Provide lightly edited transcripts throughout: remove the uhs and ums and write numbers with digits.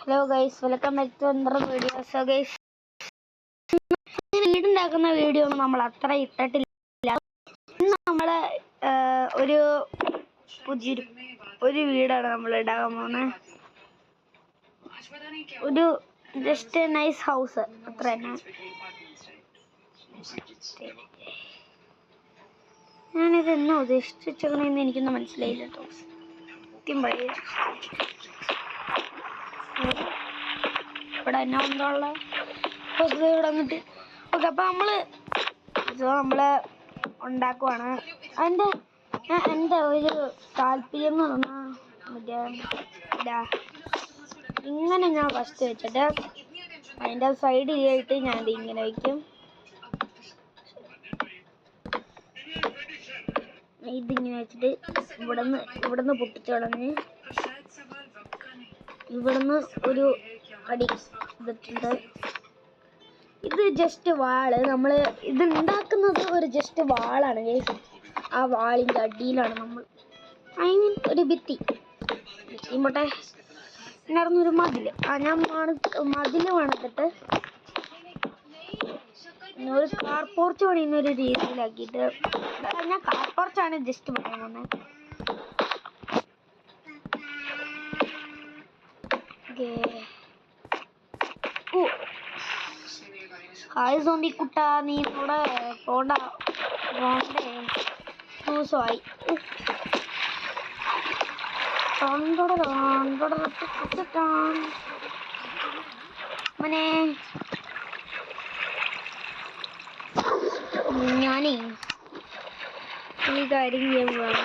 Hello guys, welcome back to another video. So guys, വീടുണ്ടാക്കുന്ന video ഒന്നും നമ്മൾ അത്ര ഇട്ടിട്ടില്ല. ഇന്ന് നമ്മൾ ഒരു വീടാണ് നമ്മൾ ഉണ്ടാക്കാൻ പോകുന്നത്. ഒരു ജസ്റ്റ് നൈസ് ഹൗസ്, അത്ര തന്നെ. ഞാനിത് എന്നാ ഉദ്ദേശിച്ചെന്ന് എനിക്കൊന്നും മനസ്സിലായില്ല കേട്ടോ. സത്യം പറയ ഇവിടെ എന്നാ ഉള്ള ഇവിടെ വന്നിട്ട് ഓക്കെ. അപ്പം നമ്മള് ഉണ്ടാക്കുവാണ്. എൻ്റെ ഒരു താല്പര്യം എന്ന് പറഞ്ഞാൽ ഇങ്ങനെ ഞാൻ ഫസ്റ്റ് വെച്ചിട്ട് അതിൻ്റെ സൈഡിലായിട്ട് ഞാൻ ഇങ്ങനെ വയ്ക്കും. ഇതിങ്ങനെ വെച്ചിട്ട് ഇവിടുന്ന് പൊട്ടിച്ചു കളഞ്ഞ് ഇവിടുന്ന് ഒരു അടി ഇതിട്ടുണ്ട്. ഇത് ജസ്റ്റ് വാള്. നമ്മൾ ഇത് ഉണ്ടാക്കുന്നത് ഒരു ജസ്റ്റ് വാളാണ്. ആ വാളിൻ്റെ അടിയിലാണ് നമ്മൾ ഒരു ഭിത്തി പോട്ടെ നടന്നൊരു മതില്. ഞാൻ മതില് പണിതിട്ട് ഒരു കാർ പോർച്ച് പണിയുന്ന ഒരു രീതിയിലാക്കിയിട്ട് ഞാൻ കാർ പോർച്ചാണ് ജസ്റ്റ് പറയാൻ വന്നത്. ഹായ് സോംബി കുട്ട, നീ ഇവിടെ പോണ്ടേ ദിവസമായി. മനെ ഞാനേ ഈ കാര്യം ചെയ്യുമ്പോഴാണ്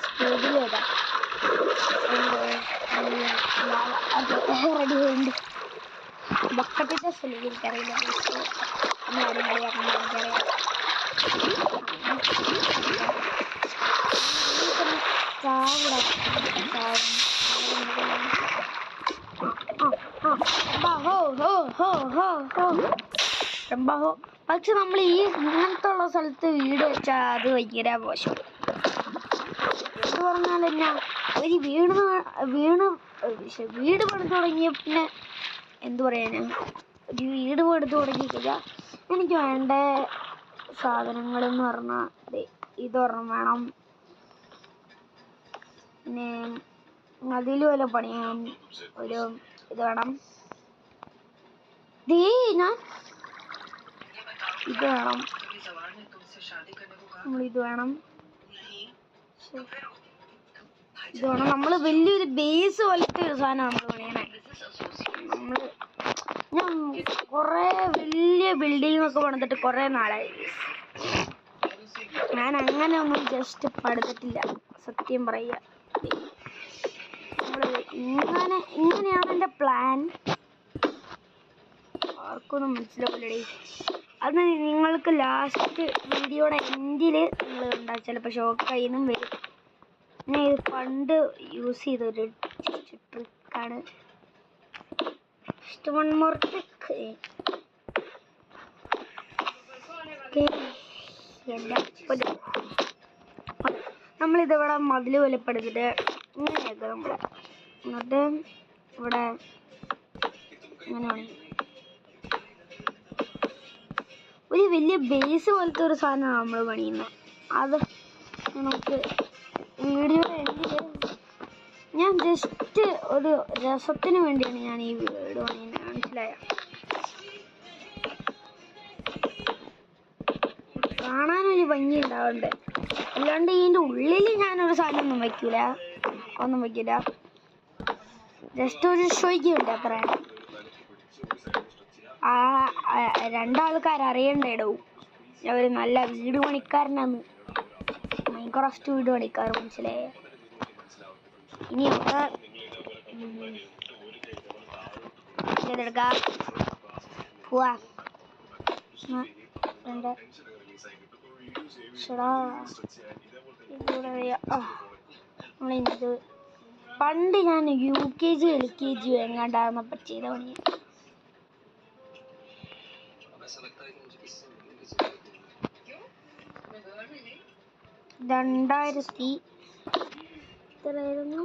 സ്പീഡിലേതാ റെഡി ആയിട്ടുണ്ട്. ബക്കറ്റിൻ്റെ സ്ഥലം എനിക്കറിയില്ല. പക്ഷെ നമ്മൾ ഇങ്ങനത്തെ ഉള്ള സ്ഥലത്ത് വീട് വെച്ചാൽ അത് ഭയങ്കര മോശം. എന്ന് പറഞ്ഞാൽ എന്നാ ഒരു വീട് പണിത് തുടങ്ങിയ പിന്നെ എന്തു പറയാനാ, ഒരു വീട് പണിത് തുടങ്ങിക്കഴിഞ്ഞാൽ എനിക്ക് വേണ്ട സാധനങ്ങളെന്ന് പറഞ്ഞാൽ ഇതൊരെണ്ണം വേണം. പിന്നെ അതിൽ വല്ല പണിയാൻ ഒരു ഇത് വേണം. ഞാൻ ഇത് വേണം, നമ്മളിത് വേണം, ഇത് വേണം. നമ്മൾ വലിയൊരു ബേസ് പോലത്തെ ഒരു സാധനമാണ് നമ്മൾ പണിയണേ. ഞാൻ കുറേ വലിയ ബിൽഡിംഗ് ഒക്കെ പണിതിട്ട് കുറേ നാളായി. ഞാൻ അങ്ങനെ ഒന്നും ജസ്റ്റ് പണിതിട്ടില്ല, സത്യം പറയുക. ഇങ്ങനെയാണ് എൻ്റെ പ്ലാൻ. ആർക്കൊന്നും മനസ്സിലാവില്ലടേ. അത് നിങ്ങൾക്ക് ലാസ്റ്റ് വീഡിയോയുടെ എൻഡിൽ നിങ്ങൾ കണ്ടാൽ ചിലപ്പോൾ ഷോക്കായി നിന്നും വരും. ഞാൻ ഇത് പണ്ട് യൂസ് ചെയ്തൊരു ട്രിക്കാണ്. One more trick. നമ്മളിതിവിടെ മതിൽ വലപ്പെടുത്തിട്ട് ഇങ്ങനെയൊക്കെ നമ്മൾ എന്നിട്ട് ഇവിടെ ഇങ്ങനെയാണ് ഒരു വലിയ ബേസ് പോലത്തെ ഒരു സാധനമാണ് നമ്മൾ പണിയുന്നത്. അത് നമുക്ക് വീഡിയോ എൻഡിൽ ഞാൻ ജസ്റ്റ് ഒരു രസത്തിന് വേണ്ടിയാണ് ഞാൻ ഈ വീഡിയോ പണിയുന്നത്, മനസ്സിലായ? കാണാനൊരു ഭംഗി ഉണ്ടാവണ്ടേ, അല്ലാണ്ട് ഇതിൻ്റെ ഉള്ളിൽ ഞാനൊരു സാധനം ഒന്നും വയ്ക്കില്ല. ജസ്റ്റ് ഒരു ഷോയ്ക്ക് വേണ്ടി അത്ര. രണ്ടാൾക്കാർ അറിയണ്ടേടവും ഞാൻ ഒരു നല്ല വീട് പണിക്കാരനാണ്, മൈൻക്രാഫ്റ്റ് വീട് പണിക്കാർ, മനസ്സിലായേ? ഇനി ഒക്കെ ചെയ്തെടുക്കാം. പോവാ. നമ്മളിത് പണ്ട് ഞാൻ UKG LKG എങ്ങാണ്ടായിരുന്നപ്പോൾ ചെയ്ത പണി. 2000 എത്രയായിരുന്നു?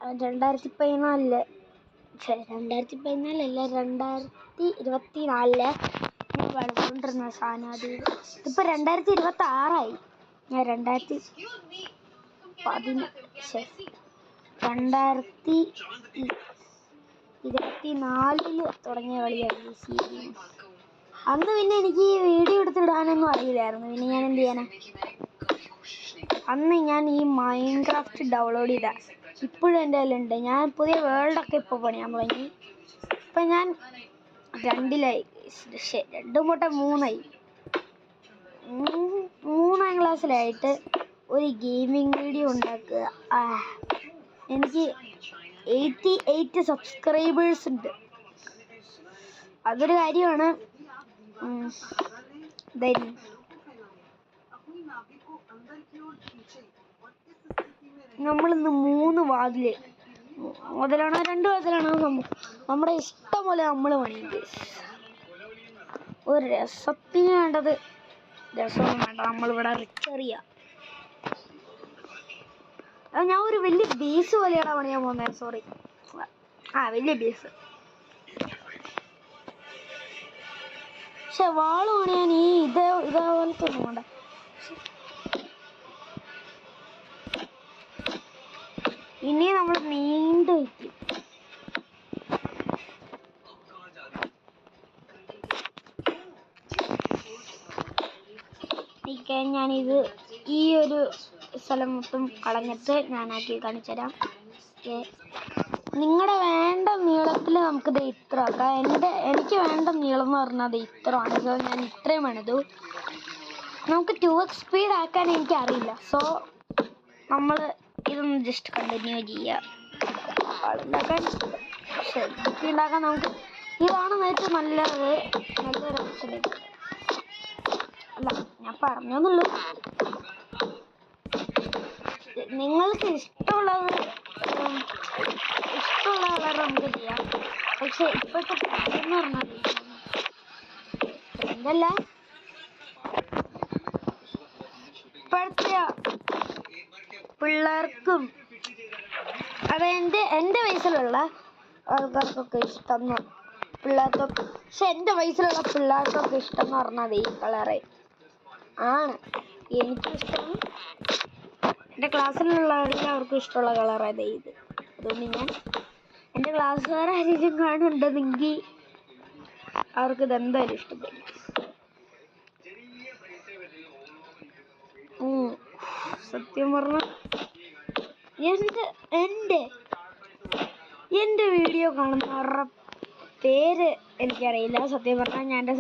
2014 2014 2024 ഞാൻ വളർന്നുകൊണ്ടിരുന്ന സാധനം. അത് ഇതിപ്പോൾ 2026 ഞാൻ 2024 തുടങ്ങിയ കളിയാണ് ഈ സീരീസ്. അന്ന് പിന്നെ എനിക്ക് ഈ വീഡിയോ എടുത്തിടാനൊന്നും അറിയില്ലായിരുന്നു. പിന്നെ ഞാൻ എന്ത് ചെയ്യാനാ? അന്ന് ഞാൻ ഈ മൈൻക്രാഫ്റ്റ് ഡൗൺലോഡ് ചെയ്ത ഇപ്പോഴും എൻ്റെ കയ്യിലുണ്ട്. ഞാൻ പുതിയ വേൾഡൊക്കെ ഇപ്പോൾ പണിയാൻ തുടങ്ങി. ഇപ്പം ഞാൻ 2-3 മൂന്നാം ക്ലാസ്സിലായിട്ട് ഒരു ഗെയിമിംഗ് വീഡിയോ ഉണ്ടാക്കുക. എനിക്ക് 88 സബ്സ്ക്രൈബേഴ്സ് ഉണ്ട്. അതൊരു കാര്യമാണ്. നമ്മളിന്ന് 3 വാതിലാണോ 2 വാതിലാണോ നമ്മുടെ ഇഷ്ടം പോലെ നമ്മൾ പണിയുണ്ട്. ഒരു രസത്തിന് വേണ്ടത് രസമൊന്നും വേണ്ട, നമ്മളിവിടെ റിക്കർ ചെയ്യാം. ഞാൻ ഒരു വലിയ ബേസ് പോലെയാണ് പണിയാൻ പോകുന്നത്. സോറി, വലിയ ബേസ്. പക്ഷെ വാള് പണിയാൻ ഇതേപോലത്തെ ഒന്നും വേണ്ട. ഇനി നമ്മൾ നീണ്ടു വയ്ക്കും. ഞാനിത് ഈ ഒരു സ്ഥലം മൊത്തം കളഞ്ഞിട്ട് ഞാനാക്കി കാണിച്ചു തരാം. നിങ്ങളുടെ വേണ്ട നീളത്തിൽ നമുക്കിത് ഇത്ര ആക്കാം. എനിക്ക് വേണ്ട നീളം എന്ന് പറഞ്ഞാൽ ഇത്രയാണ്. സോ ഞാൻ ഇത്രയും വേണത്. നമുക്ക് 2x സ്പീഡ് ആക്കാൻ എനിക്കറിയില്ല. സോ നമ്മൾ ഇതൊന്ന് ജസ്റ്റ് കണ്ടിന്യൂ ചെയ്യുക. ഉണ്ടാക്കാൻ നമുക്ക് ഇതാണ് ഏറ്റവും നല്ലൊരു ഓപ്ഷൻ. അല്ല, ഞാൻ പറഞ്ഞെന്നുള്ളൂ. നിങ്ങൾക്ക് ഇഷ്ടമുള്ള കളർ നമുക്ക് ചെയ്യാം. പക്ഷെ ഇപ്പോഴത്തെ എന്ന് പറഞ്ഞാൽ എന്തല്ല, ഇപ്പോഴത്തെ പിള്ളേർക്കും എൻ്റെ വയസ്സിലുള്ള ആൾക്കാർക്കൊക്കെ ഇഷ്ടം പിള്ളേർക്കൊക്കെ. പക്ഷെ എൻ്റെ വയസ്സിലുള്ള പിള്ളേർക്കൊക്കെ ഇഷ്ടം എന്ന് പറഞ്ഞാൽ ഈ കളറ് ആണ്. എനിക്കിഷ്ടം, എൻ്റെ ക്ലാസ്സിലുള്ള എല്ലാവർക്കും ഇഷ്ടമുള്ള കളറാണ് ഇത്. അതുകൊണ്ട് ഞാൻ എൻ്റെ ക്ലാസ്സുകാരെങ്കിലും കാണുന്നുണ്ടെങ്കിൽ അവർക്ക് ഇതെന്തായാലും ഇഷ്ടപ്പെടും. സത്യം പറഞ്ഞാൽ എൻ്റെ വീഡിയോ കാണുന്നവരുടെ പേര് എനിക്കറിയില്ല. സത്യം പറഞ്ഞാൽ ഞാൻ എൻ്റെ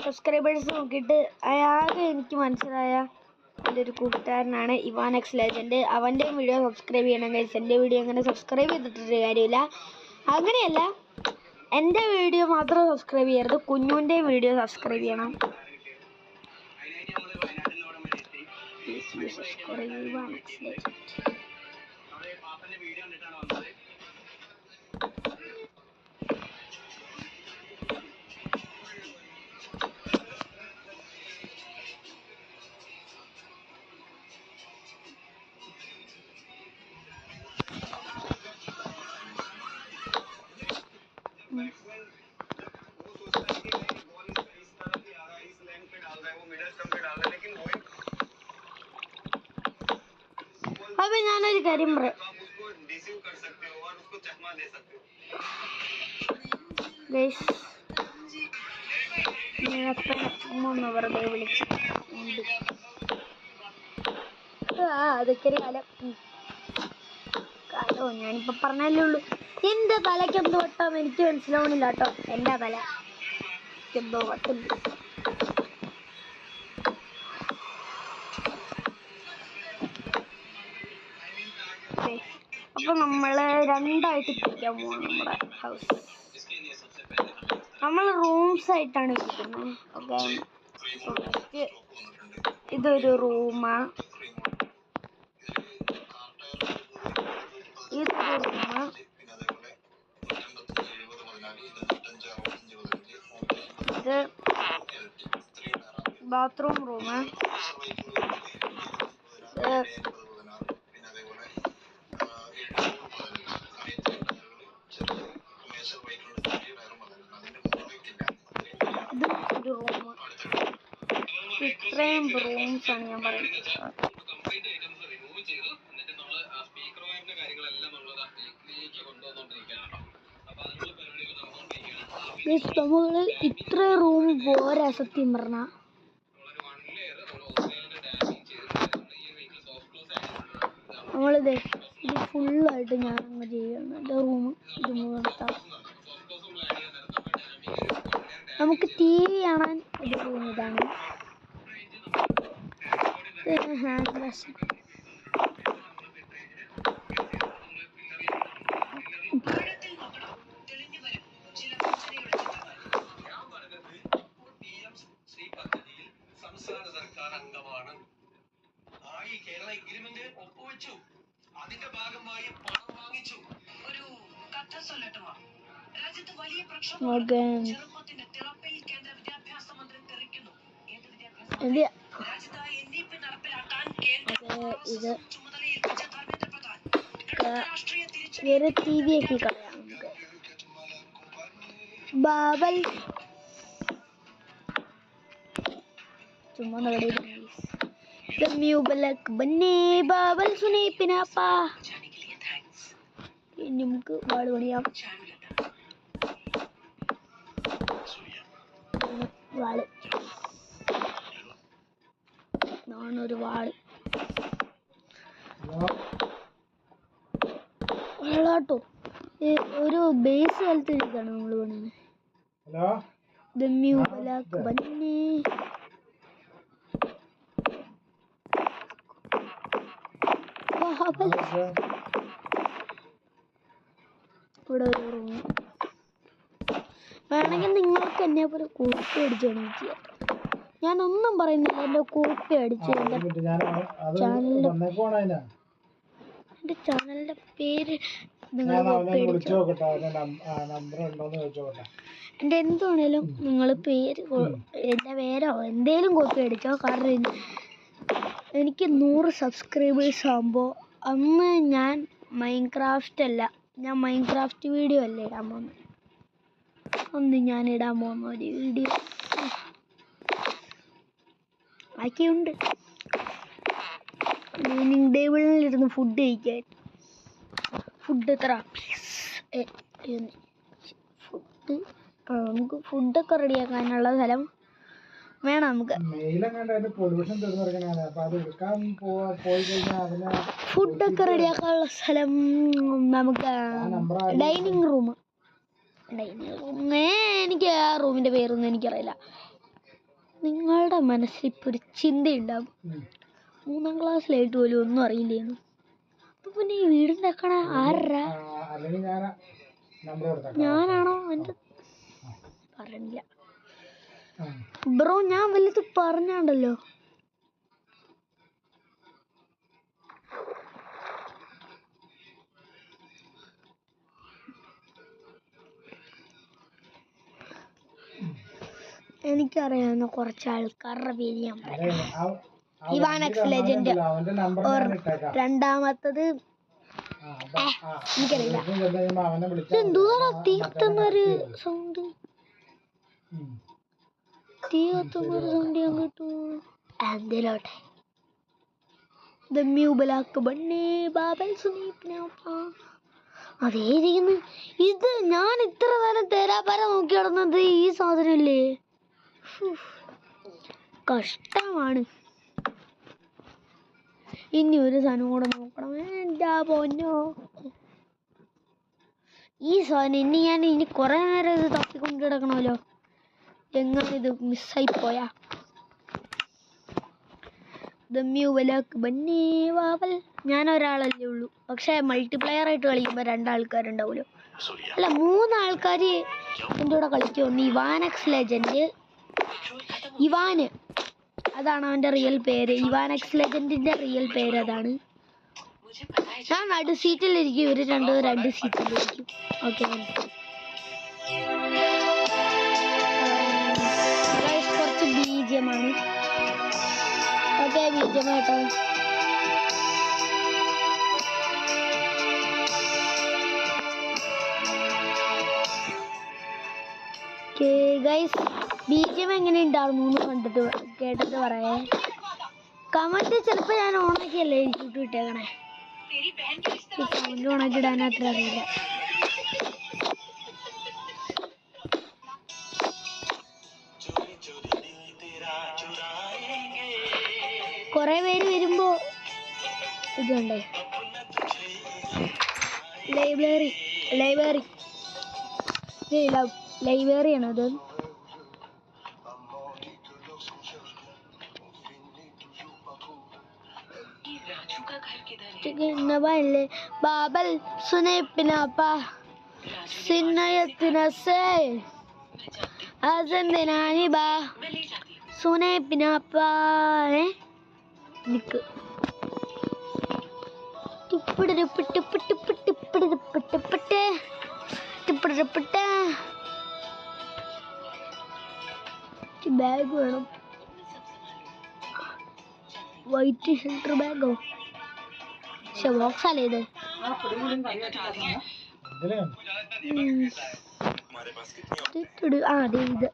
സബ്സ്ക്രൈബേഴ്സ് നോക്കിയിട്ട് ആകെ എനിക്ക് മനസ്സിലായ എൻ്റെ ഒരു കൂട്ടുകാരനാണ് ഇവാനെക്സ് ലെജൻഡ്. അവൻ്റെയും വീഡിയോ സബ്സ്ക്രൈബ് ചെയ്യണം ഗൈസ്. എൻ്റെ വീഡിയോ അങ്ങനെ സബ്സ്ക്രൈബ് ചെയ്തിട്ടൊരു കാര്യമില്ല. അങ്ങനെയല്ല, എൻ്റെ വീഡിയോ മാത്രം സബ്സ്ക്രൈബ് ചെയ്യരുത്, കുഞ്ഞുവിൻ്റെയും വീഡിയോ സബ്സ്ക്രൈബ് ചെയ്യണം. അപ്പൊ ഞാനൊരു കാര്യം പറയാം ഗൈസ്. ഒന്ന് വെറുതെ വിളിച്ചു അതൊക്കെ ഒരു കാലോ ഞാനിപ്പോ പറഞ്ഞല്ലേ ഉള്ളൂ. എൻ്റെ തലയ്ക്ക് എന്തോ വട്ടാന്ന് എനിക്ക് മനസ്സിലാവണില്ല കേട്ടോ. എൻ്റെ തല എന്തോ വട്ടില്ല. അപ്പോൾ നമ്മൾ രണ്ടായിട്ട് പിരിക്കാൻ പോവാണ് നമ്മുടെ ഹൗസ്. നമ്മൾ റൂംസ് ആയിട്ടാണ് ഇരിക്കുന്നത്. ഓക്കെ, ഇതൊരു റൂമാണ്, ഇതൊരു റൂമ്, ഇത് ബാത്റൂം റൂമ്, ഒരു റൂമ്. ഇത്രയും റൂംസാണ് ഞാൻ പറയുന്നത്. നമ്മള് ഇത്ര റൂം പോരാ സത്യം പറഞ്ഞ. നമ്മളിത് ഇത് ഫുള്ളായിട്ട് ഞാൻ അങ്ങ് ചെയ്യണം. എൻ്റെ റൂം ഇത് നിർത്താം. നമുക്ക് ടി വി കാണാൻ ഒരു റൂം ഇതാണ്. ഹാൻഡ് വാഷ്, സംസ്ഥാന സർക്കാർ അംഗമാണ്. കേരള എഗ്രിമെന്റ് ഒപ്പുവെച്ചു. അതിന്റെ ഭാഗമായി പണം വാങ്ങിച്ചു. ഒരു കഥ സൊല്ലട്ടുമാ. രാജ്യത്ത് വലിയ പ്രക്ഷോഭം. ചെറുപ്പത്തിന്റെ തിളപ്പിൽ കേന്ദ്ര വിദ്യാഭ്യാസ മന്ത്രി തെറിക്കുന്നു. ഏത് വിദ്യാഭ്യാസം? രാജ്യത്ത് NEP നടപ്പിലാക്കാൻ കേന്ദ്ര ചുമതലയേൽപ്പിച്ച ധർമ്മേന്ദ്ര പ്രധാൻ രാഷ്ട്രീയ തിരിച്ചു ബാബൽ ചുമ്മാ ബാബൽ സുനെ പിന്നാപ്പാ. ഇനി നമുക്ക് വാട് പണിയാം. വാള് നാണൊരു വാള് വെള്ളാട്ടോ. ഒരു ബേസ് സ്ഥലത്ത് ഇരിക്കാണ് നമ്മൾ പണിയുന്നത്. ഇവിടെ ഒരു റൂം വേണമെങ്കിൽ നിങ്ങൾക്ക് എന്നെ പോലെ കോപ്പി അടിച്ച് ചെയ്യാം. ഞാനൊന്നും പറയുന്നില്ല. എൻ്റെ കോപ്പി അടിച്ച് എൻ്റെ ചാനലിൻ്റെ പേര് നിങ്ങൾ കോപ്പി അടിച്ചോ. എൻ്റെ എന്താണേലും നിങ്ങൾ പേര് എൻ്റെ പേരോ എന്തേലും കോപ്പി അടിച്ചോ. കാരണം എനിക്ക് 100 സബ്സ്ക്രൈബേഴ്സ് ആകുമ്പോൾ അന്ന് ഞാൻ മൈൻക്രാഫ്റ്റ് വീഡിയോ അല്ല ഇടാൻ പോകുന്നത്. അന്ന് ഞാൻ ഇടാൻ പോകുന്ന ഒരു വീഡിയോ ബാക്കിയുണ്ട്. ഡൈനിങ് ടേബിളിലിരുന്ന് ഫുഡ് കഴിക്കാൻ. ഫുഡ് എത്ര ഫുഡ് നമുക്ക് ഫുഡൊക്കെ റെഡിയാക്കാനുള്ള സ്ഥലം വേണം. നമുക്ക് ഫുഡൊക്കെ റെഡിയാക്കാനുള്ള സ്ഥലം നമുക്ക്. ഡൈനിങ് റൂം എനിക്ക് ആ റൂമിൻ്റെ പേരൊന്നും എനിക്കറിയില്ല. നിങ്ങളുടെ മനസ്സിൽ ഇപ്പോൾ ഒരു ചിന്തയുണ്ടാകും, 3ാം ക്ലാസ്സിലായിട്ട് പോലും ഒന്നും അറിയില്ലേന്ന്. അപ്പം പിന്നെ ഈ വീടുണ്ടാക്കണ ആരാ? ഞാനാണോ? എൻ്റെ പറഞ്ഞില്ല ബ്രോ, ഞാൻ വലുത് പറഞ്ഞാണ്ടല്ലോ. എനിക്കറിയാവുന്ന കുറച്ച് ആൾക്കാരുടെ പേര് ഞാൻ പറയാം. ഇവാനക്സ് ലെജൻഡ്. രണ്ടാമത്തത് എനിക്കറിയില്ല. എന്തോന്നാ തീ കത്തുന്നൊരു സൗണ്ട്? തീ കത്തുന്നൊരു സൗണ്ട് ഞാൻ കേട്ടു. എന്തിലോട്ടെ അതേരിക്കുന്നു. ഇത് ഞാൻ ഇത്ര നേരം തേരാപ്പാര നോക്കി നടന്നത് ഈ സാധനല്ലേ? കഷ്ടമാണ്. ഇനി ഒരു സാധനം കൂടെ നോക്കണം. എന്താ പൊന്നോ ഈ സാധനം. ഇനി കുറെ നേരം ഇത് തപ്പിക്കൊണ്ട് കിടക്കണമല്ലോ. എങ്ങനെ ഇത് മിസ്സായി പോയാ? ദമ്യു വലക്ക് ബന്നേ വാവൽ. ഞാൻ ഒരാളല്ലേ ഉള്ളൂ. പക്ഷെ മൾട്ടിപ്ലെയർ ആയിട്ട് കളിക്കുമ്പോൾ 2 ആൾക്കാരുണ്ടാവുമല്ലോ, അല്ല 3 ആൾക്കാർ എൻ്റെ കൂടെ കളിക്കും. ഒന്ന് ഇവാനെക്സ് ലെജൻഡ്, ഇവാന്, അതാണ് അവൻ്റെ റിയൽ പേര്. ഇവാനെക്സ് ലെജൻഡിൻ്റെ റിയൽ പേര് അതാണ്. ഞാൻ നടു സീറ്റിലിരിക്കും, ഇവർ 2 സീറ്റിലിരിക്കും. ഓക്കെ, കുറച്ച് ബീജമാണ്. ഓക്കെ, ബീജം കേട്ടോ. ഗൈസ്, ബീജം എങ്ങനെ ഉണ്ടായിരുന്നു എന്ന് കേട്ടിട്ട് പറയേ. കമന്റ് ചിലപ്പോൾ ഞാൻ ഓണാക്കിയല്ലേ ഇട്ടിട്ട് വിട്ടേക്കണേ. കമന്റ് ഓണാക്കി ഇടാൻ അത്ര അറിയില്ല. കുറെ പേര് വരുമ്പോ ഇതുണ്ടേ, ലൈബ്രറിയാണ് ഇത്. ബാബൽ സുനെ പിനാപ്പാ സിന്നയത്തിനസേ അസന്ദനാനി ബാ സുനെ പിനാപ്പാ നിക്ക് ബാഗ് വേണം. വൈറ്റ് ഷെൽട്ടർ ബാഗോ? പക്ഷെ ബോക്സ് അല്ലേ ഇത്? അതെ, ഇത്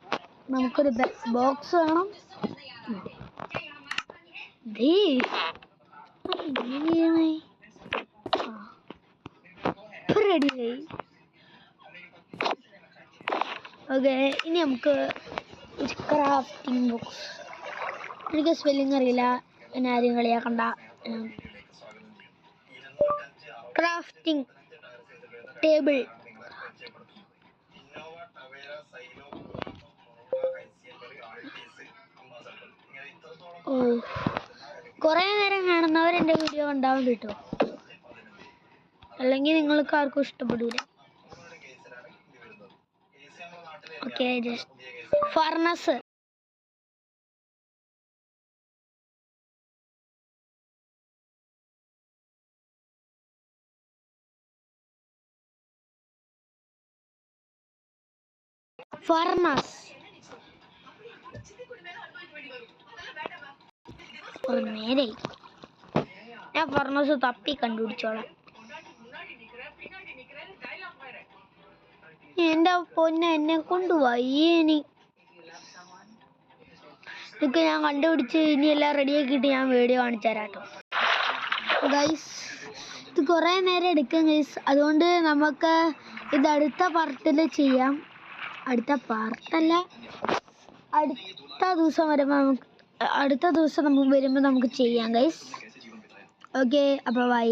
നമുക്കൊരു ബോക്സ് വേണം. റെഡിയായി. ഓക്കെ, ഇനി നമുക്ക് ക്രാഫ്റ്റിംഗ് ബോക്സ്. എനിക്ക് സ്പെല്ലിംഗ് അറിയില്ല, എന്നെ ആരും കളിയാക്കണ്ട. Crafting table. ഓ, കുറേ നേരം കാണുന്നവർ എൻ്റെ വീഡിയോ കണ്ടാവും കേട്ടോ, അല്ലെങ്കിൽ നിങ്ങൾക്ക് ആർക്കും ഇഷ്ടപ്പെടില്ല. Okay, just furnace. നേരെ ഞാൻ ഫർണസ് തപ്പി കണ്ടുപിടിച്ചോളാം. എൻ്റെ പൊന്നെ, എന്നെ കൊണ്ടുപോയി. ഇതൊക്കെ ഞാൻ കണ്ടുപിടിച്ച് ഇനി എല്ലാം റെഡിയാക്കിയിട്ട് ഞാൻ വീഡിയോ കാണിച്ചു തരാം കേട്ടോ. ഗൈസ്, ഇത് കുറേ നേരം എടുക്കും ഗൈസ്, അതുകൊണ്ട് നമുക്ക് ഇത് അടുത്ത പാർട്ടിൽ ചെയ്യാം. അടുത്ത പാർട്ടല്ല, അടുത്ത ദിവസം വരുമ്പോൾ നമുക്ക് ചെയ്യാം ഗൈസ്. ഓക്കെ, അപ്പോൾ ബൈ.